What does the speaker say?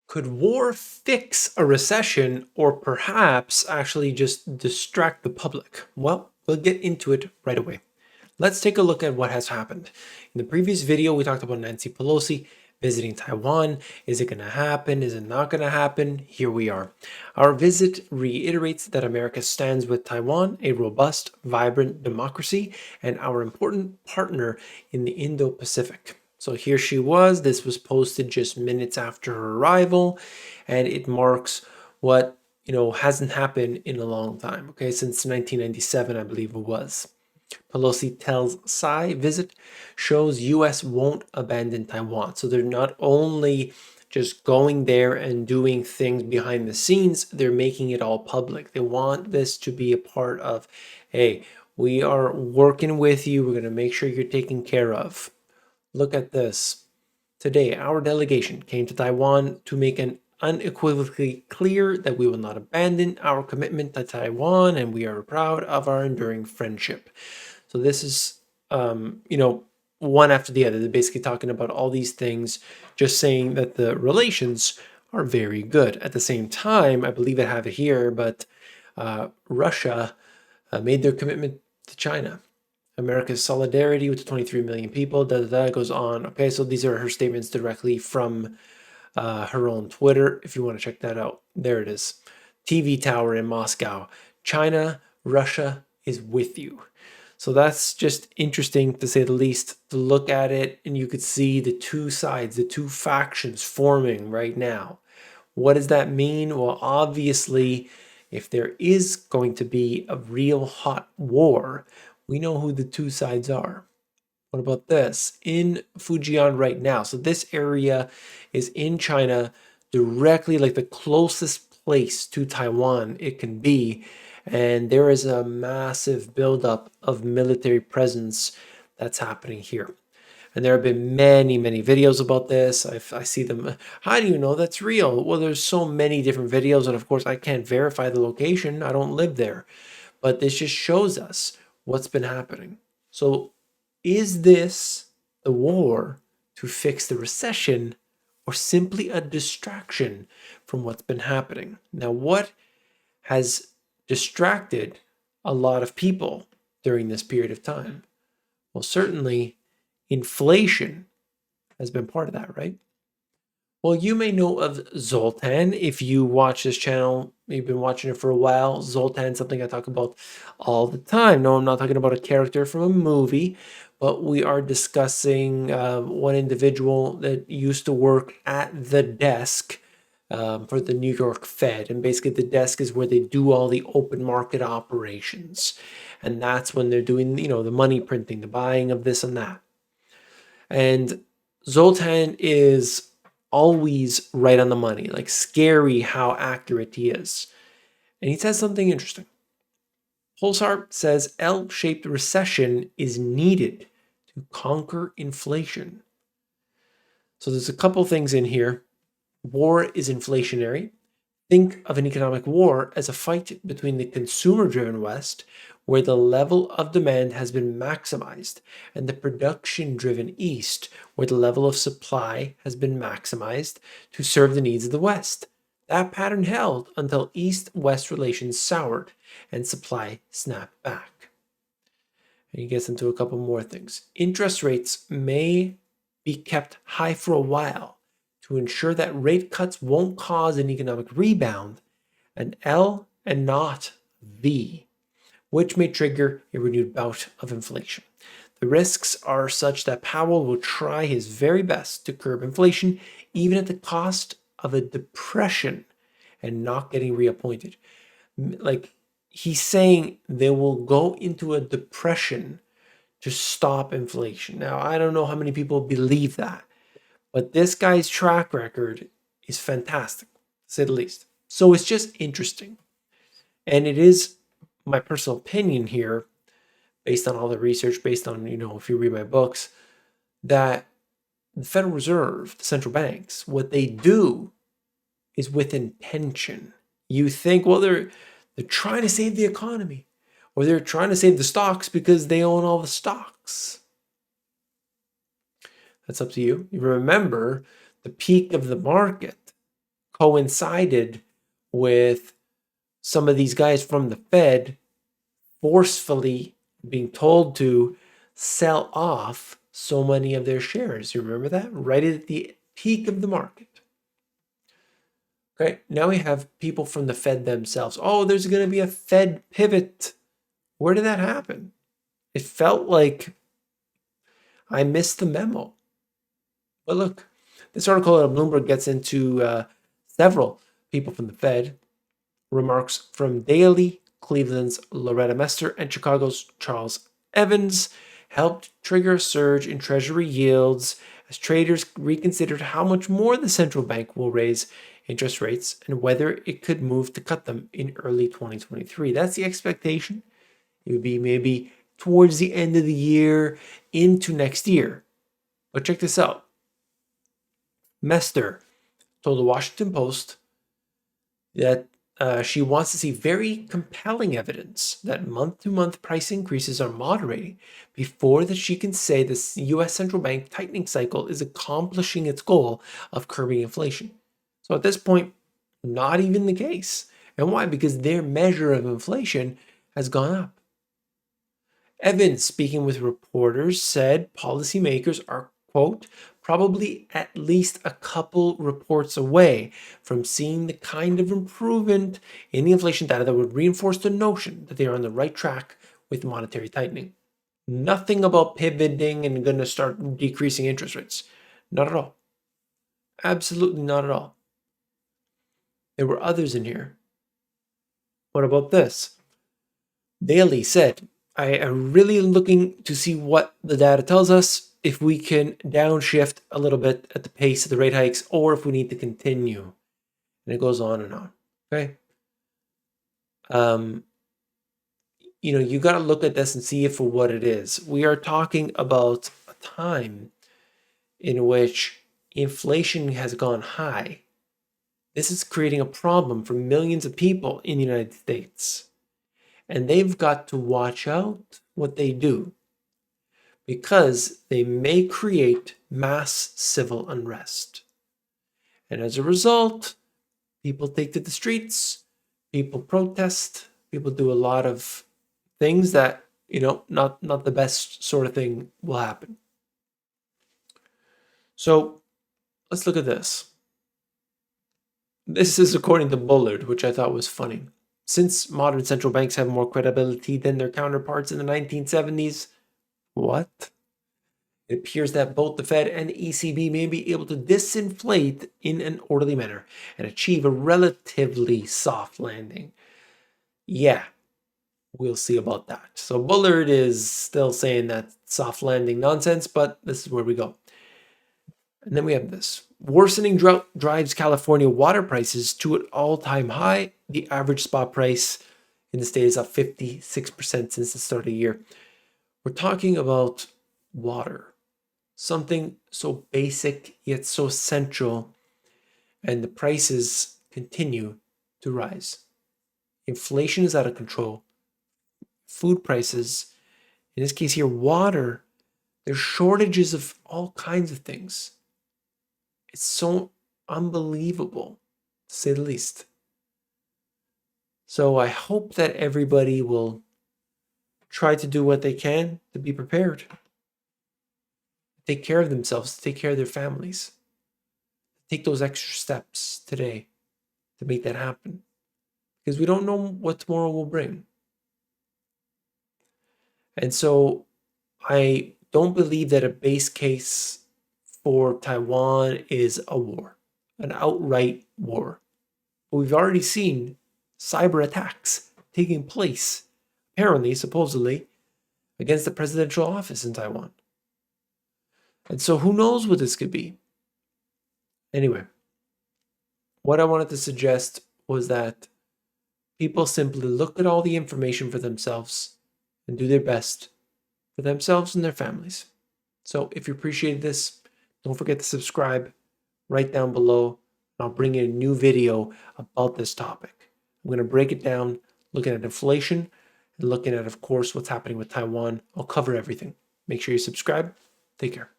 Could war fix a recession or perhaps actually just distract the public? Well, we'll get into it right away. Let's take a look at what has happened. In the previous video, we talked about Nancy Pelosi visiting Taiwan. Is it going to happen? Is it not going to happen? Here we are. Our visit reiterates that America stands with Taiwan, a robust, vibrant democracy, and our important partner in the Indo-Pacific. So here she was. This was posted just minutes after her arrival, and it marks what hasn't happened in a long time. Okay, since 1997, I believe it was. Pelosi tells Tsai visit shows U.S. won't abandon Taiwan. So they're not only just going there and doing things behind the scenes, they're making it all public. They want this to be a part of, hey, we are working with you. We're going to make sure you're taken care of. Look at this. Today, our delegation came to Taiwan to make an unequivocally clear that we will not abandon our commitment to Taiwan, and we are proud of our enduring friendship. So this is, one after the other. They're basically talking about all these things, just saying that the relations are very good. At the same time, I believe I have it here, but Russia made their commitment to China. America's solidarity with the 23 million people, goes on. Okay, so these are her statements directly from her own Twitter. If you want to check that out, there it is. TV tower in Moscow. China, Russia is with you. So that's just interesting to say the least, to look at it, and you could see the two sides, the two factions forming right now. What does that mean? Well, obviously, if there is going to be a real hot war, we know who the two sides are. What about this? In Fujian right now. So this area is in China, directly like the closest place to Taiwan it can be. And there is a massive buildup of military presence that's happening here. And there have been many, many videos about this. I see them. How do you know that's real? Well, there's so many different videos. And of course, I can't verify the location. I don't live there. But this just shows us what's been happening. So is this the war to fix the recession or simply a distraction from what's been happening? Now, what has distracted a lot of people during this period of time? Well, certainly inflation has been part of that, right? Well, you may know of Zoltan if you watch this channel. You've been watching it for a while. Zoltan, something I talk about all the time. No, I'm not talking about a character from a movie, but we are discussing one individual that used to work at the desk for the New York Fed. And basically the desk is where they do all the open market operations. And that's when they're doing, the money printing, the buying of this and that. And Zoltan is always right on the money, like scary how accurate he is. And he says something interesting. Pulsar says L-shaped recession is needed to conquer inflation. So there's a couple things in here. War is inflationary. Think of an economic war as a fight between the consumer-driven West, where the level of demand has been maximized, and the production-driven East, where the level of supply has been maximized to serve the needs of the West. That pattern held until East-West relations soured and supply snapped back. And he gets into a couple more things. Interest rates may be kept high for a while to ensure that rate cuts won't cause an economic rebound, an L and not V, which may trigger a renewed bout of inflation. The risks are such that Powell will try his very best to curb inflation, even at the cost of a depression and not getting reappointed. Like, he's saying they will go into a depression to stop inflation. Now, I don't know how many people believe that, but this guy's track record is fantastic, to say the least. So it's just interesting. And it is my personal opinion here, based on all the research, based on, if you read my books, that the Federal Reserve, the central banks, what they do is with intention. You think, well, they're trying to save the economy, or they're trying to save the stocks because they own all the stocks. That's up to you. You remember the peak of the market coincided with some of these guys from the Fed forcefully being told to sell off so many of their shares. You remember that? Right at the peak of the market. Okay, now we have people from the Fed themselves. Oh, there's going to be a Fed pivot. Where did that happen? It felt like I missed the memo. But look, this article at Bloomberg gets into several people from the Fed, remarks from Daily, Cleveland's Loretta Mester, and Chicago's Charles Evans helped trigger a surge in Treasury yields as traders reconsidered how much more the central bank will raise interest rates and whether it could move to cut them in early 2023. That's the expectation. It would be maybe towards the end of the year into next year. But check this out. Mester told the Washington Post that she wants to see very compelling evidence that month-to-month price increases are moderating before that she can say the U.S. central bank tightening cycle is accomplishing its goal of curbing inflation. So at this point, not even the case. And why? Because their measure of inflation has gone up. Evans, speaking with reporters, said policymakers are, quote, probably at least a couple reports away from seeing the kind of improvement in the inflation data that would reinforce the notion that they are on the right track with monetary tightening. Nothing about pivoting and going to start decreasing interest rates. Not at all. Absolutely not at all. There were others in here. What about this? Daly said, I am really looking to see what the data tells us, if we can downshift a little bit at the pace of the rate hikes, or if we need to continue. And it goes on and on. Okay. You got to look at this and see it for what it is. We are talking about a time in which inflation has gone high. This is creating a problem for millions of people in the United States. And they've got to watch out what they do, because they may create mass civil unrest. And as a result, people take to the streets, people protest, people do a lot of things that, not the best sort of thing will happen. So let's look at this. This is according to Bullard, which I thought was funny. Since modern central banks have more credibility than their counterparts in the 1970s, what? It appears that both the Fed and the ECB may be able to disinflate in an orderly manner and achieve a relatively soft landing. Yeah, we'll see about that. So Bullard is still saying that soft landing nonsense, but this is where we go. And then we have this. Worsening drought drives California water prices to an all-time high. The average spot price in the state is up 56% since the start of the year. We're talking about water, something so basic yet so central, and the prices continue to rise. Inflation is out of control. Food prices, in this case here, water, there's shortages of all kinds of things. It's so unbelievable, to say the least. So I hope that everybody will try to do what they can to be prepared. Take care of themselves, take care of their families. Take those extra steps today to make that happen, because we don't know what tomorrow will bring. And so I don't believe that a base case for Taiwan is a war, an outright war. But we've already seen cyber attacks taking place, apparently, supposedly, against the presidential office in Taiwan. And so who knows what this could be? Anyway, what I wanted to suggest was that people simply look at all the information for themselves and do their best for themselves and their families. So if you appreciated this, don't forget to subscribe right down below. I'll bring you a new video about this topic. I'm going to break it down, looking at inflation and looking at, of course, what's happening with Taiwan. I'll cover everything. Make sure you subscribe. Take care.